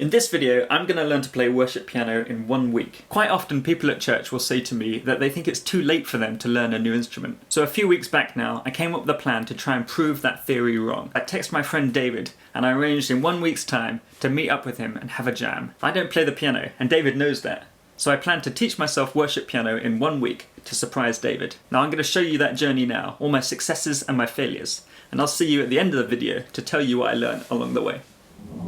In this video, I'm going to learn to play worship piano in 1 week. Quite often people at church will say to me that they think it's too late for them to learn a new instrument. So a few weeks back now, I came up with a plan to try and prove that theory wrong. I texted my friend David, and I arranged in 1 week's time to meet up with him and have a jam. I don't play the piano, and David knows that. So I plan to teach myself worship piano in 1 week to surprise David. Now I'm going to show you that journey now, all my successes and my failures. And I'll see you at the end of the video to tell you what I learned along the way.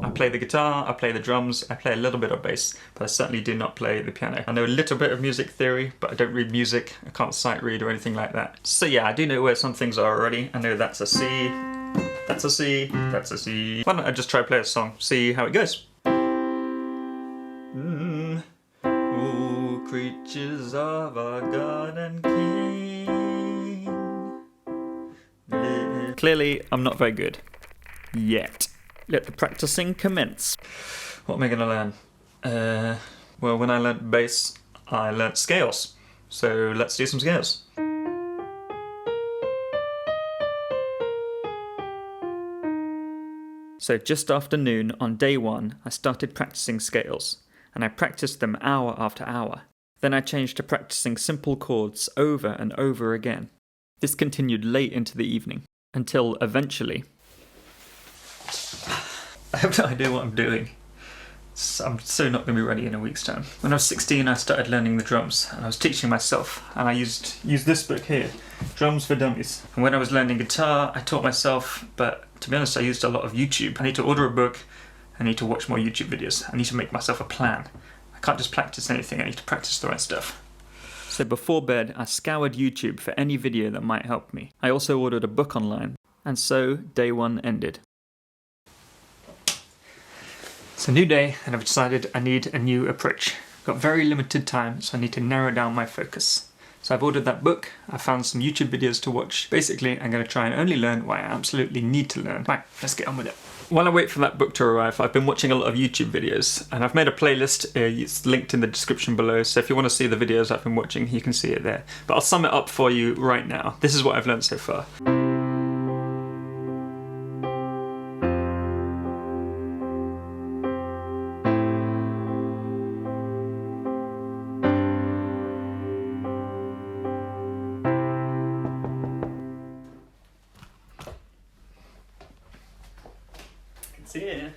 I play the guitar, I play the drums, I play a little bit of bass, but I certainly do not play the piano. I know a little bit of music theory, but I don't read music, I can't sight read or anything like that. So yeah, I do know where some things are already. I know that's a C, that's a C, that's a C. Why don't I just try to play a song, see how it goes. Oh, creatures of our God and King. Clearly, I'm not very good. Yet. Let the practicing commence. What am I going to learn? Well, when I learnt bass, I learnt scales. So let's do some scales. So just after noon on day 1, I started practicing scales, and I practiced them hour after hour. Then I changed to practicing simple chords over and over again. This continued late into the evening, until eventually... I have no idea what I'm doing. I'm so not going to be ready in a week's time. When I was 16, I started learning the drums, and I was teaching myself, and I used this book here, Drums for Dummies. And when I was learning guitar, I taught myself, but to be honest, I used a lot of YouTube. I need to order a book, I need to watch more YouTube videos, I need to make myself a plan. I can't just practice anything, I need to practice the right stuff. So before bed, I scoured YouTube for any video that might help me. I also ordered a book online, and so day 1 ended. It's a new day, and I've decided I need a new approach. I've got very limited time, so I need to narrow down my focus. So I've ordered that book, I found some YouTube videos to watch. Basically, I'm going to try and only learn what I absolutely need to learn. Right, let's get on with it. While I wait for that book to arrive, I've been watching a lot of YouTube videos, and I've made a playlist, it's linked in the description below, so if you want to see the videos I've been watching, you can see it there. But I'll sum it up for you right now. This is what I've learned so far. See it.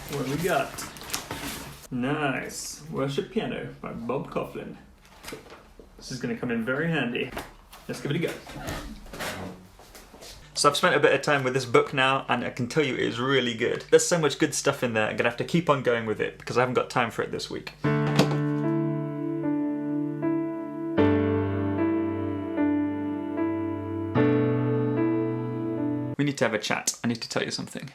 What we got? Nice. Worship Piano by Bob Kauflin. This is going to come in very handy. Let's give it a go. So I've spent a bit of time with this book now, and I can tell you it is really good. There's so much good stuff in there, I'm going to have to keep on going with it because I haven't got time for it this week. We need to have a chat. I need to tell you something.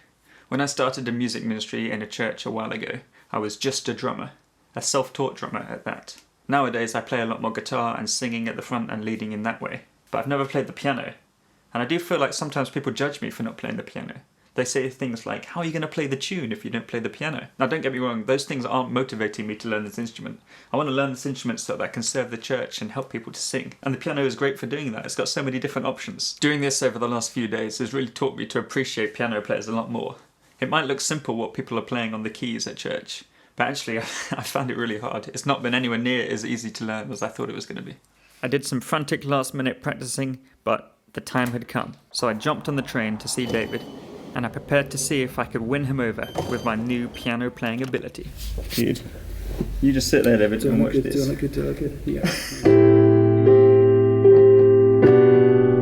When I started a music ministry in a church a while ago, I was just a drummer. A self-taught drummer at that. Nowadays I play a lot more guitar and singing at the front and leading in that way. But I've never played the piano. And I do feel like sometimes people judge me for not playing the piano. They say things like, how are you going to play the tune if you don't play the piano? Now don't get me wrong, those things aren't motivating me to learn this instrument. I want to learn this instrument so that I can serve the church and help people to sing. And the piano is great for doing that, it's got so many different options. Doing this over the last few days has really taught me to appreciate piano players a lot more. It might look simple what people are playing on the keys at church, but actually I found it really hard. It's not been anywhere near as easy to learn as I thought it was going to be. I did some frantic last minute practicing, but the time had come. So I jumped on the train to see David, and I prepared to see if I could win him over with my new piano playing ability. Dude, you just sit there, David, and watch this. Do I look good? Do I look good? Yeah.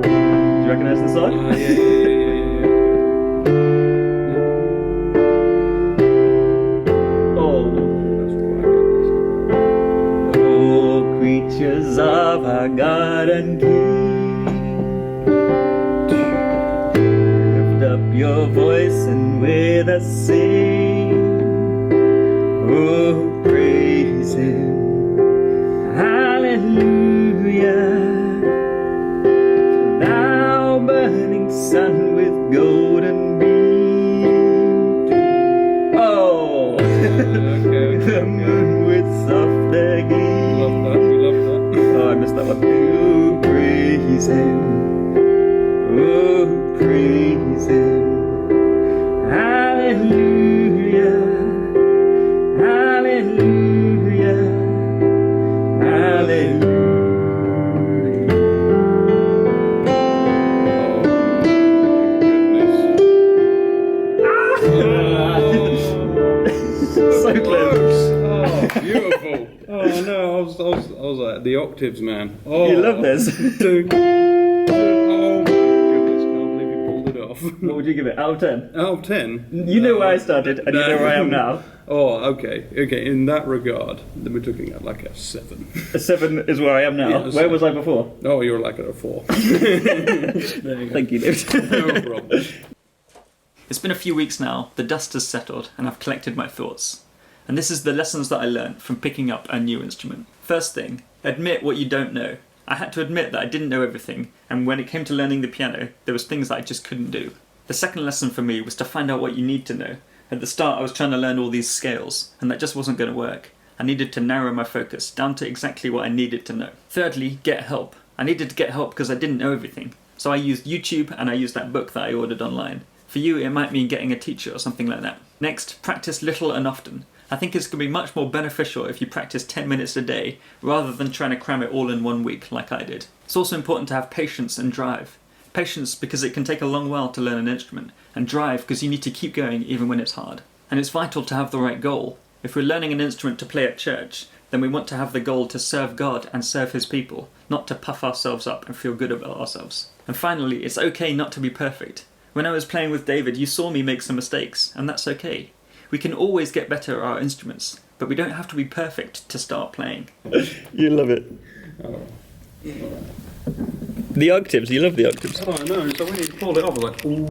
Do you recognise the song? Yeah. Oh, creatures of our God and King. Up your voice and with us sing. Oh, praise Him, hallelujah. Thou burning sun with golden beam. Oh, the moon with softer gleam. Oh, I missed that one. praise Him. Oh, praise Him. Hallelujah. Hallelujah. Hallelujah. So close. Oh, beautiful. Oh no, I was like the octaves, man. Oh, You love this. Dude. Oh my goodness, can't believe you pulled it off. What would you give it? Out of 10? Out of 10? You know where I started, and you know where I am now. Oh, okay. Okay, in that regard, then we're looking at like a 7. A 7 is where I am now. Yes. Where was I before? Oh, you're like at a 4. Thank you, David. No problem. It's been a few weeks now, the dust has settled, and I've collected my thoughts. And this is the lessons that I learned from picking up a new instrument. First thing, admit what you don't know. I had to admit that I didn't know everything, and when it came to learning the piano, there was things that I just couldn't do. The second lesson for me was to find out what you need to know. At the start I was trying to learn all these scales, and that just wasn't going to work. I needed to narrow my focus down to exactly what I needed to know. Thirdly, get help. I needed to get help because I didn't know everything. So I used YouTube and I used that book that I ordered online. For you, it might mean getting a teacher or something like that. Next, practice little and often. I think it's going to be much more beneficial if you practice 10 minutes a day rather than trying to cram it all in 1 week like I did. It's also important to have patience and drive. Patience because it can take a long while to learn an instrument, and drive because you need to keep going even when it's hard. And it's vital to have the right goal. If we're learning an instrument to play at church, then we want to have the goal to serve God and serve His people, not to puff ourselves up and feel good about ourselves. And finally, it's okay not to be perfect. When I was playing with David, you saw me make some mistakes, and that's okay. We can always get better at our instruments, but we don't have to be perfect to start playing. You love it. Oh. The octaves, you love the octaves. Oh no, so when you pulled it off, I was like, ooh.